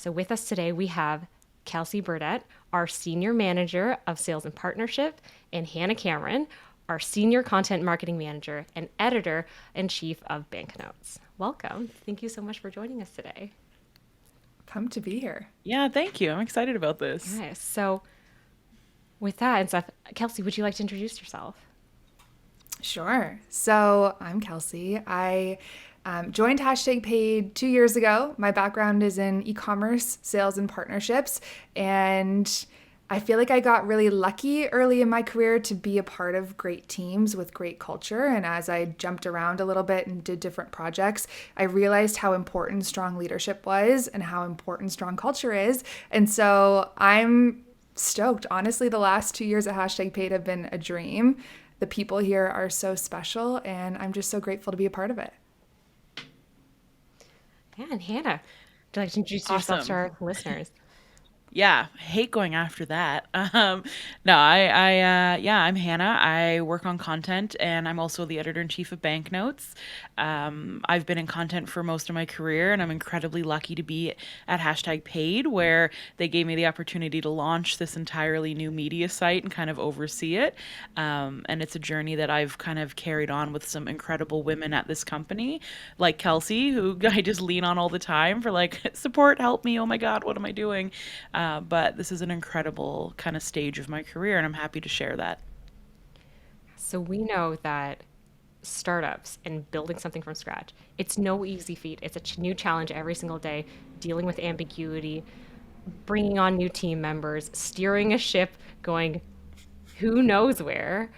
So with us today, we have Kelsey Burdett, our Senior Manager of Sales and Partnership, and Hannah Cameron, our Senior Content Marketing Manager and Editor-in-Chief of Banknotes. Welcome. Thank you so much for joining us today. Pumped to be here. Yeah, thank you. I'm excited about this. Yes. So with that and stuff, Kelsey, would you like to introduce yourself? Sure. So I'm Kelsey. I joined Hashtag Paid 2 years ago. My background is in e-commerce, sales, and partnerships. And I feel like I got really lucky early in my career to be a part of great teams with great culture. And as I jumped around a little bit and did different projects, I realized how important strong leadership was and how important strong culture is. And so I'm stoked. Honestly, the last 2 years at Hashtag Paid have been a dream. The people here are so special, and I'm just so grateful to be a part of it. Yeah, and Hannah, would you like to introduce yourself to Awesome. our listeners? Yeah, I hate going after that. No, I'm Hannah. I work on content, and I'm also the editor in chief of Banknotes. I've been in content for most of my career, and I'm incredibly lucky to be at Hashtag Paid, where they gave me the opportunity to launch this entirely new media site and kind of oversee it. And it's a journey that I've kind of carried on with some incredible women at this company, like Kelsey, who I just lean on all the time for like support, help me. Oh my God, what am I doing? But this is an incredible kind of stage of my career, and I'm happy to share that. So we know that startups and building something from scratch, it's no easy feat. It's a new challenge every single day, dealing with ambiguity, bringing on new team members, steering a ship going who knows where.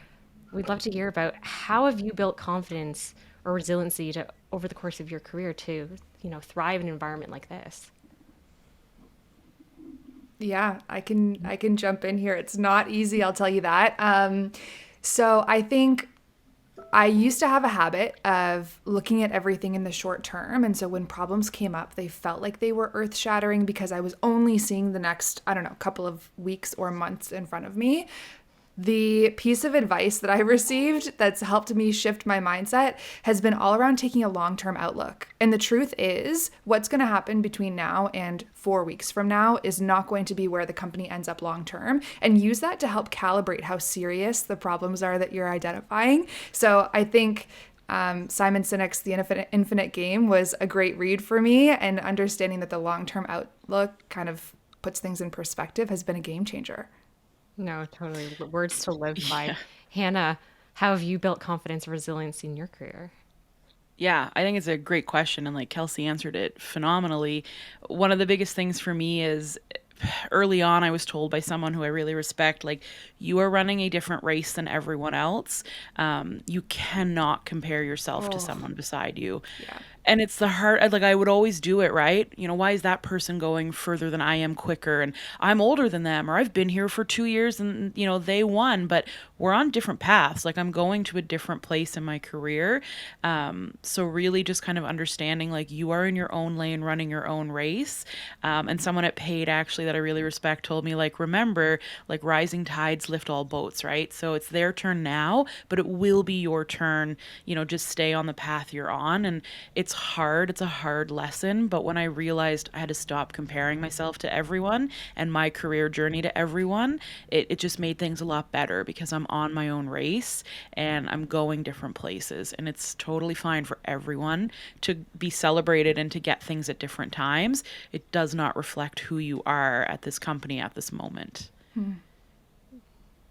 We'd love to hear about how have you built confidence or resiliency to over the course of your career to, thrive in an environment like this. Yeah, I can jump in here. It's not easy, I'll tell you that. So I think I used to have a habit of looking at everything in the short term. And so when problems came up, they felt like they were earth shattering because I was only seeing the next, I don't know, couple of weeks or months in front of me. The piece of advice that I received that's helped me shift my mindset has been all around taking a long term outlook. And the truth is, what's going to happen between now and 4 weeks from now is not going to be where the company ends up long term. And use that to help calibrate how serious the problems are that you're identifying. So I think Simon Sinek's The Infinite Game was a great read for me, and understanding that the long term outlook kind of puts things in perspective has been a game changer. No, totally. Words to live by. Yeah. Hannah, how have you built confidence and resilience in your career? Yeah, I think it's a great question. And like Kelsey answered it phenomenally. One of the biggest things for me is early on, I was told by someone who I really respect, like, you are running a different race than everyone else. You cannot compare yourself to Oh, someone beside you. yeah. And it's the hard, like, I would always do it, right? Why is that person going further than I am quicker? And I'm older than them, or I've been here for 2 years and, they won, but we're on different paths. Like, I'm going to a different place in my career. So, really, just kind of understanding, like, you are in your own lane, running your own race. And someone at Paid, actually, that I really respect told me, like, remember, like, rising tides lift all boats, right? So, it's their turn now, but it will be your turn. Just stay on the path you're on. And it's hard. It's a hard lesson. But when I realized I had to stop comparing myself to everyone and my career journey to everyone, it just made things a lot better because I'm on my own race and I'm going different places. And it's totally fine for everyone to be celebrated and to get things at different times. It does not reflect who you are at this company at this moment.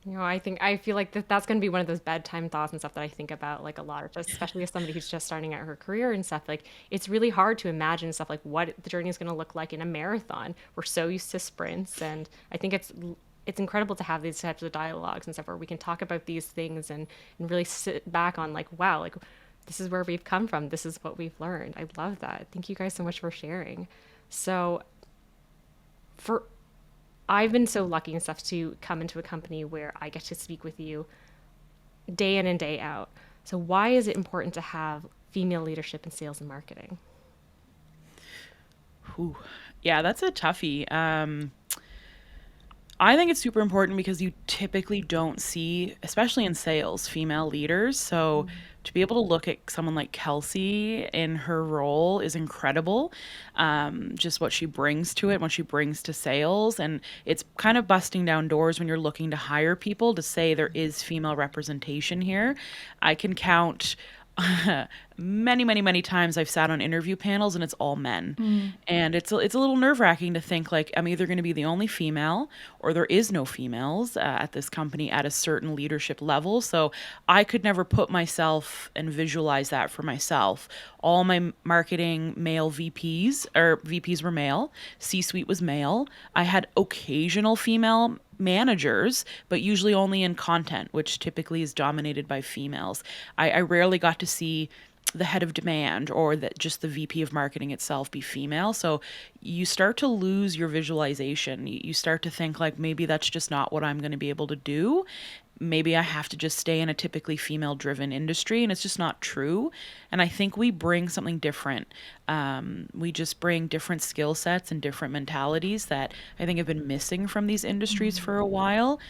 I feel like that's going to be one of those bedtime thoughts and stuff that I think about like a lot, just especially as somebody who's just starting out her career and stuff. Like it's really hard to imagine stuff like what the journey is going to look like in a marathon. We're so used to sprints, and I think it's incredible to have these types of dialogues and stuff where we can talk about these things and really sit back on like, wow, like this is where we've come from. This is what we've learned. I love that. Thank you guys so much for sharing. So for I've been so lucky and stuff to come into a company where I get to speak with you day in and day out. So why is it important to have female leadership in sales and marketing? Whew. Yeah, that's a toughie. I think it's super important because you typically don't see, especially in sales, female leaders. So to be able to look at someone like Kelsey in her role is incredible. Just what she brings to it, what she brings to sales. And it's kind of busting down doors when you're looking to hire people to say there is female representation here. I can count many, many, many times I've sat on interview panels and it's all men. Mm. And it's a little nerve-wracking to think like I'm either going to be the only female or there is no females at this company at a certain leadership level. So I could never put myself and visualize that for myself. All my marketing male VPs were male, C-suite was male. I had occasional female managers, but usually only in content, which typically is dominated by females. I rarely got to see the head of demand or that just the VP of marketing itself be female. So you start to lose your visualization. You start to think like maybe that's just not what I'm going to be able to do. Maybe I have to just stay in a typically female driven industry, and it's just not true. And I think we bring something different. We just bring different skill sets and different mentalities that I think have been missing from these industries for a while.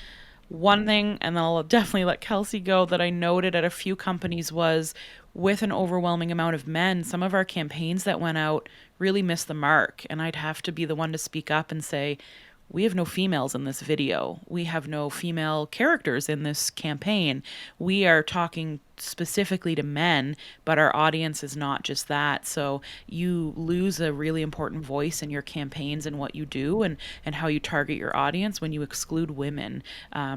One thing, and then I'll definitely let Kelsey go, that I noted at a few companies was with an overwhelming amount of men, some of our campaigns that went out really missed the mark. And I'd have to be the one to speak up and say, we have no females in this video. We have no female characters in this campaign. We are talking specifically to men, but our audience is not just that. So you lose a really important voice in your campaigns and what you do and how you target your audience when you exclude women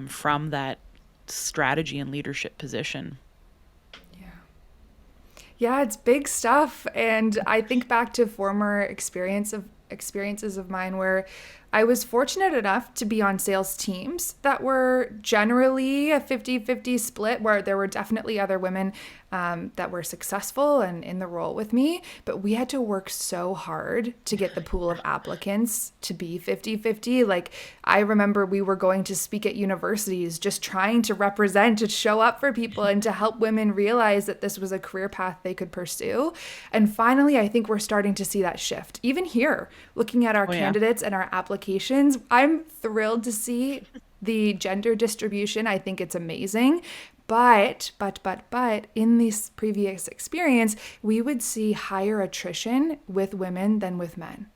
from that strategy and leadership position. Yeah. Yeah, it's big stuff. And I think back to former experiences of mine where I was fortunate enough to be on sales teams that were generally a 50-50 split, where there were definitely other women that were successful and in the role with me. But we had to work so hard to get the pool of applicants to be 50-50. Like, I remember we were going to speak at universities, just trying to represent, to show up for people and to help women realize that this was a career path they could pursue. And finally, I think we're starting to see that shift. Even here, looking at our Oh, yeah. candidates and our applications, I'm thrilled to see the gender distribution. I think it's amazing. But in this previous experience, we would see higher attrition with women than with men,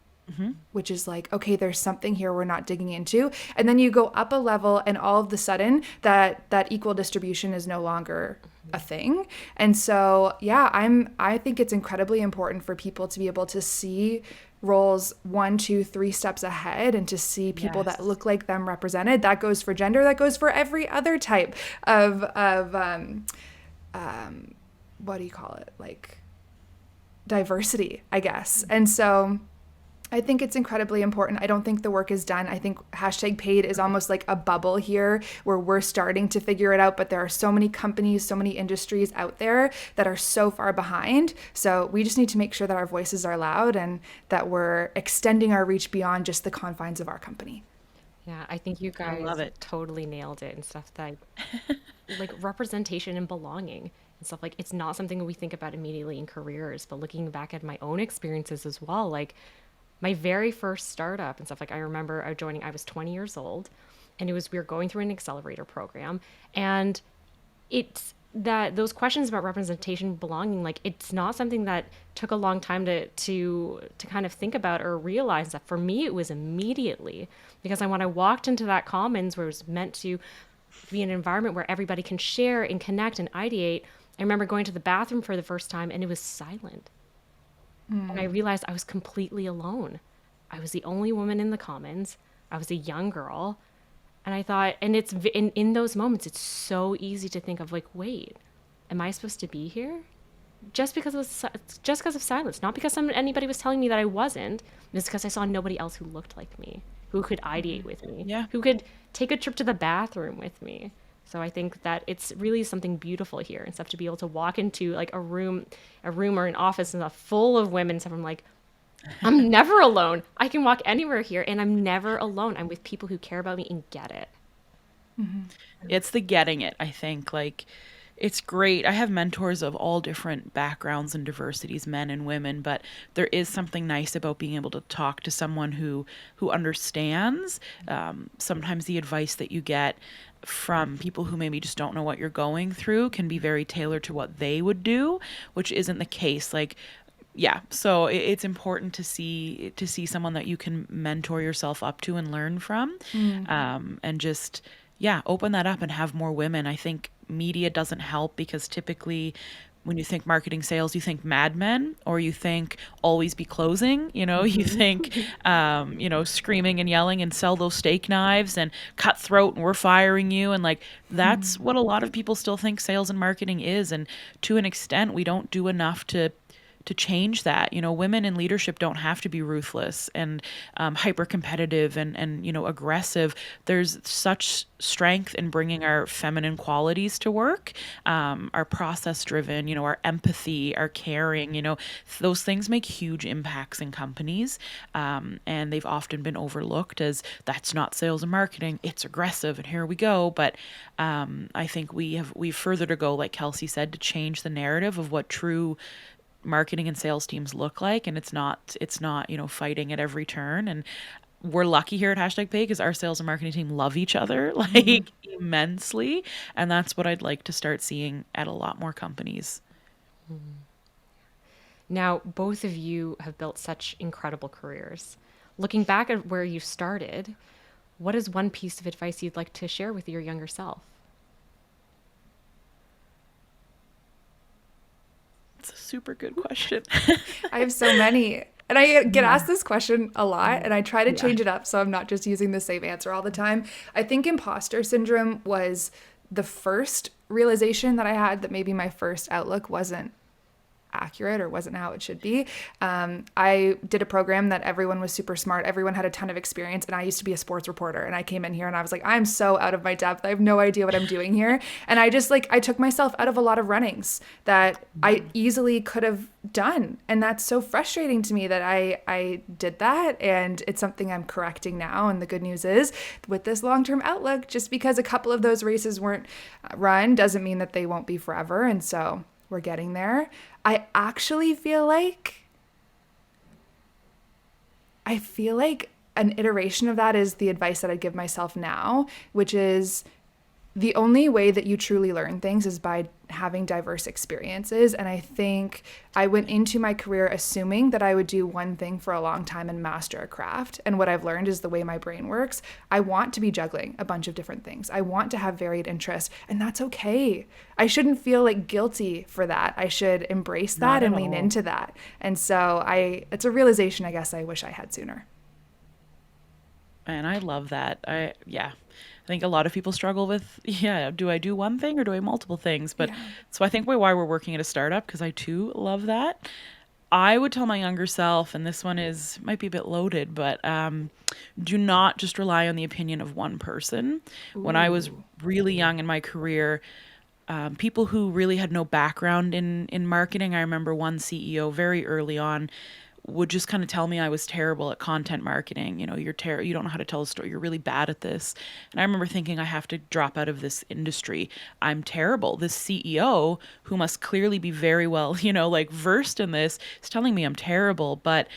which is like, okay, there's something here we're not digging into. And then you go up a level and all of the sudden that equal distribution is no longer a thing. And so, yeah, I think it's incredibly important for people to be able to see roles 1, 2, 3 steps ahead and to see people that Yes. look like them represented. That goes for gender, that goes for every other type of what do you call it? Like diversity, I guess. And so I think it's incredibly important. I don't think the work is done. I think #paid is almost like a bubble here where we're starting to figure it out, but there are so many companies, so many industries out there that are so far behind. So we just need to make sure that our voices are loud and that we're extending our reach beyond just the confines of our company. Yeah, I think you I love guys it. totally nailed it and stuff that like representation and belonging and stuff like it's not something we think about immediately in careers, but looking back at my own experiences as well, like my very first startup and stuff like I remember I was 20 years old and we were going through an accelerator program and it's that those questions about representation belonging like it's not something that took a long time to kind of think about or realize that for me it was immediately because when I walked into that commons where it was meant to be an environment where everybody can share and connect and ideate. I remember going to the bathroom for the first time and it was silent and I realized I was completely alone. I was the only woman in the commons. I was a young girl. And I thought, and in those moments, it's so easy to think of like, wait, am I supposed to be here? Just because of silence, not because anybody was telling me that I wasn't. It's because I saw nobody else who looked like me, who could ideate with me, Yeah. who could take a trip to the bathroom with me. So I think that it's really something beautiful here and stuff to be able to walk into like a room or an office and stuff full of women. So I'm like, I'm never alone. I can walk anywhere here and I'm never alone. I'm with people who care about me and get it. It's the getting it, I think. Like It's great. I have mentors of all different backgrounds and diversities, men and women, but there is something nice about being able to talk to someone who understands. Sometimes the advice that you get from people who maybe just don't know what you're going through can be very tailored to what they would do, which isn't the case. Like, yeah, so it's important to see someone that you can mentor yourself up to and learn from, and just, yeah, open that up and have more women. I think media doesn't help because typically when you think marketing sales, you think Mad Men, or you think always be closing, you think, screaming and yelling and sell those steak knives and cutthroat and we're firing you. And like, that's what a lot of people still think sales and marketing is. And to an extent, we don't do enough to change that. Women in leadership don't have to be ruthless and hyper competitive and aggressive. There's such strength in bringing our feminine qualities to work, our process driven, our empathy, our caring. Those things make huge impacts in companies, and they've often been overlooked as that's not sales and marketing. It's aggressive, and here we go. But I think we've further to go, like Kelsey said, to change the narrative of what true marketing and sales teams look like, and it's not fighting at every turn. And we're lucky here at hashtag pay because our sales and marketing team love each other like immensely, and that's what I'd like to start seeing at a lot more companies. Now, both of you have built such incredible careers. Looking back at where you started, what is one piece of advice you'd like to share with your younger self? It's a super good question. I have so many. And I get asked this question a lot, and I try to Yeah. change it up so I'm not just using the same answer all the time. I think imposter syndrome was the first realization that I had that maybe my first outlook wasn't accurate or wasn't how it should be. I did a program that everyone was super smart. Everyone had a ton of experience. And I used to be a sports reporter. And I came in here and I was like, I'm so out of my depth. I have no idea what I'm doing here. And I just I took myself out of a lot of runnings that I easily could have done. And that's so frustrating to me that I did that. And it's something I'm correcting now. And the good news is with this long-term outlook, just because a couple of those races weren't run doesn't mean that they won't be forever. And so we're getting there. I actually feel like an iteration of that is the advice that I give myself now, which is the only way that you truly learn things is by having diverse experiences. And I think I went into my career assuming that I would do one thing for a long time and master a craft. And what I've learned is the way my brain works. I want to be juggling a bunch of different things. I want to have varied interests, and that's okay. I shouldn't feel guilty for that. I should embrace that Not and at lean all. into that. And so it's a realization I guess I wish I had sooner. And I love that. I think a lot of people struggle with, yeah, do I do one thing or do I multiple things? But Yeah. so I think why we're working at a startup, because I too love that. I would tell my younger self, and this one might be a bit loaded, but do not just rely on the opinion of one person. When I was really young in my career, people who really had no background in marketing, I remember one CEO very early on would just kind of tell me I was terrible at content marketing. You don't know how to tell a story. You're really bad at this. And I remember thinking I have to drop out of this industry. I'm terrible. This CEO who must clearly be very well, versed in this is telling me I'm terrible, but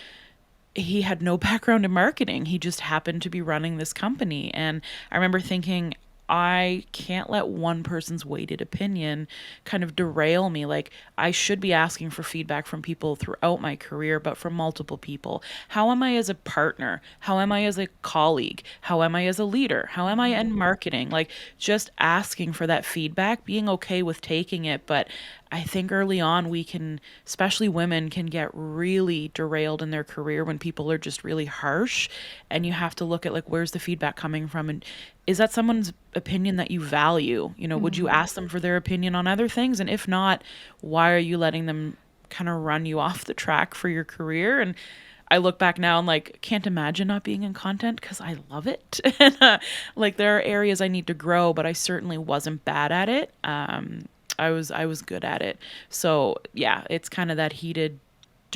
he had no background in marketing. He just happened to be running this company. And I remember thinking, I can't let one person's weighted opinion kind of derail me. Like, I should be asking for feedback from people throughout my career, but from multiple people. How am I as a partner? How am I as a colleague? How am I as a leader? How am I in marketing? Like, just asking for that feedback, being okay with taking it. But I think early on we can, especially women, can get really derailed in their career when people are just really harsh, and you have to look at where's the feedback coming from, and is that someone's opinion that you value? Would you ask them for their opinion on other things? And if not, why are you letting them kind of run you off the track for your career? And I look back now and can't imagine not being in content because I love it. And there are areas I need to grow, but I certainly wasn't bad at it. I was good at it. So yeah, it's kind of that heated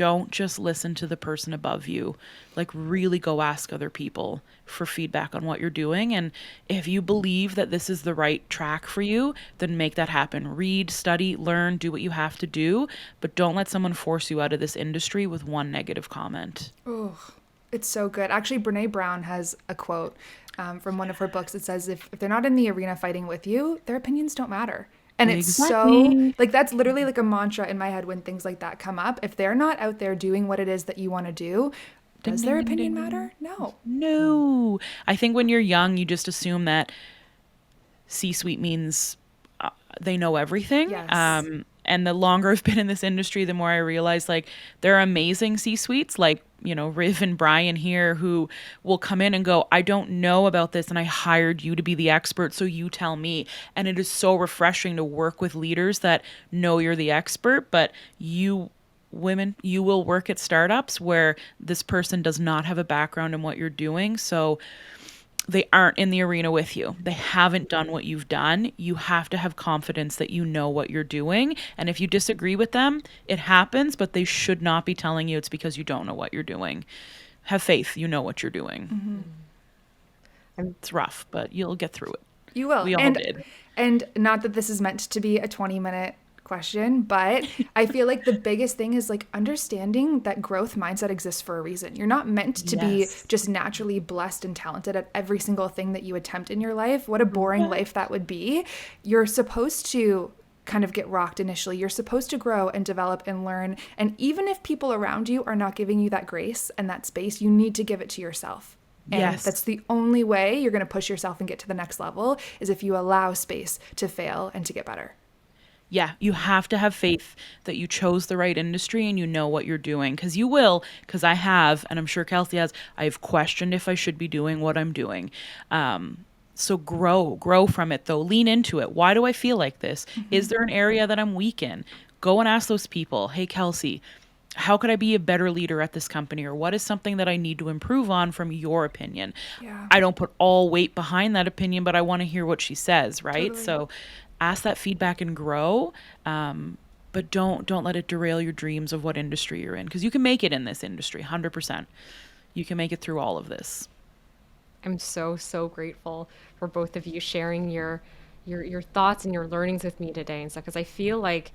don't just listen to the person above you. Like, really go ask other people for feedback on what you're doing. And if you believe that this is the right track for you, then make that happen. Read, study, learn, do what you have to do, but don't let someone force you out of this industry with one negative comment. Oh, it's so good. Actually, Brene Brown has a quote from one of her books. It says, if they're not in the arena fighting with you, their opinions don't matter. And it's so, Exactly. like, that's literally like a mantra in my head when things like that come up. If they're not out there doing what it is that you want to do, Ding, does ding, their ding, opinion ding, ding. matter? No. No. I think when you're young, you just assume that C-suite means they know everything. Yes. And the longer I've been in this industry, the more I realize like there are amazing C-suites, like, you know, Riv and Brian here, who will come in and go, I don't know about this, and I hired you to be the expert, so you tell me. And it is so refreshing to work with leaders that know you're the expert, but you women, you will work at startups where this person does not have a background in what you're doing. So they aren't in the arena with you. They haven't done what you've done. You have to have confidence that you know what you're doing. And if you disagree with them, it happens, but they should not be telling you it's because you don't know what you're doing. Have faith, you know what you're doing. I'm It's rough, but you'll get through it. You will. We all did. And not that this is meant to be a 20-minute question, but I feel like the biggest thing is like understanding that growth mindset exists for a reason. You're not meant to be Yes. just naturally blessed and talented at every single thing that you attempt in your life. What a boring life that would be. You're supposed to kind of get rocked initially. You're supposed to grow and develop and learn. And even if people around you are not giving you that grace and that space, you need to give it to yourself. And Yes. that's the only way you're going to push yourself and get to the next level, is if you allow space to fail and to get better. Yeah, you have to have faith that you chose the right industry and you know what you're doing. Because you will, because I have, and I'm sure Kelsey has, I've questioned if I should be doing what I'm doing. So grow from it though. Lean into it. Why do I feel like this? Is there an area that I'm weak in? Go and ask those people, hey, Kelsey, how could I be a better leader at this company? Or what is something that I need to improve on from your opinion? Yeah. I don't put all weight behind that opinion, but I want to hear what she says, right? Totally. So ask that feedback and grow. But don't let it derail your dreams of what industry you're in, because you can make it in this industry, 100%. You can make it through all of this. I'm so, so grateful for both of you sharing your thoughts and your learnings with me today and stuff, because I feel like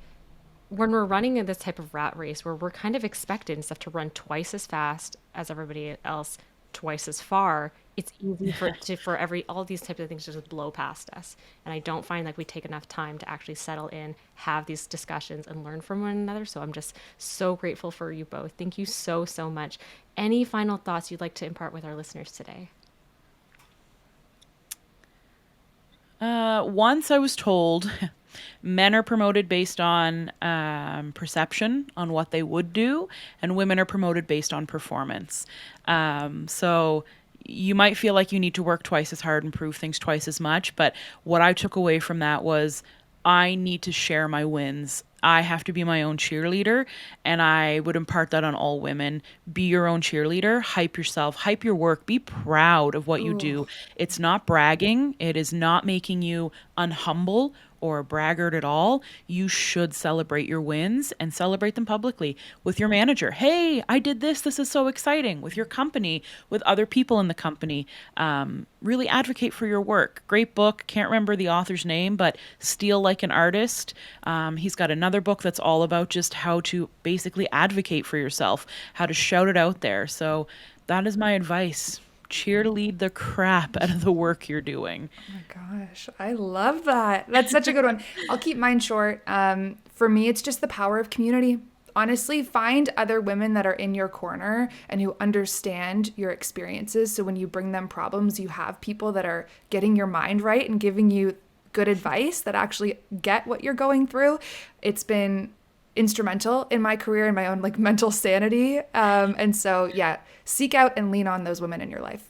when we're running in this type of rat race where we're kind of expected and stuff to run twice as fast as everybody else, twice as far, it's easy for every all these types of things to just blow past us. And I don't find like we take enough time to actually settle in, have these discussions, and learn from one another. So I'm just so grateful for you both. Thank you so, so much. Any final thoughts you'd like to impart with our listeners today? Once I was told men are promoted based on perception on what they would do, and women are promoted based on performance. So you might feel like you need to work twice as hard and prove things twice as much. But what I took away from that was I need to share my wins. I have to be my own cheerleader, and I would impart that on all women. Be your own cheerleader, hype yourself, hype your work, be proud of what you do. It's not bragging, it is not making you unhumble or a braggart at all. You should celebrate your wins and celebrate them publicly with your manager. Hey, I did this. This is so exciting. With your company, with other people in the company. Really advocate for your work. Great book. Can't remember the author's name, but Steal Like an Artist. He's got another book that's all about just how to basically advocate for yourself, how to shout it out there. So that is my advice. Cheerlead the crap out of the work you're doing. Oh my gosh, I love that. That's such a good one. I'll keep mine short. For me, it's just the power of community. Honestly, find other women that are in your corner and who understand your experiences. So when you bring them problems, you have people that are getting your mind right and giving you good advice that actually get what you're going through. It's been instrumental in my career and my own like mental sanity. And so, yeah, seek out and lean on those women in your life.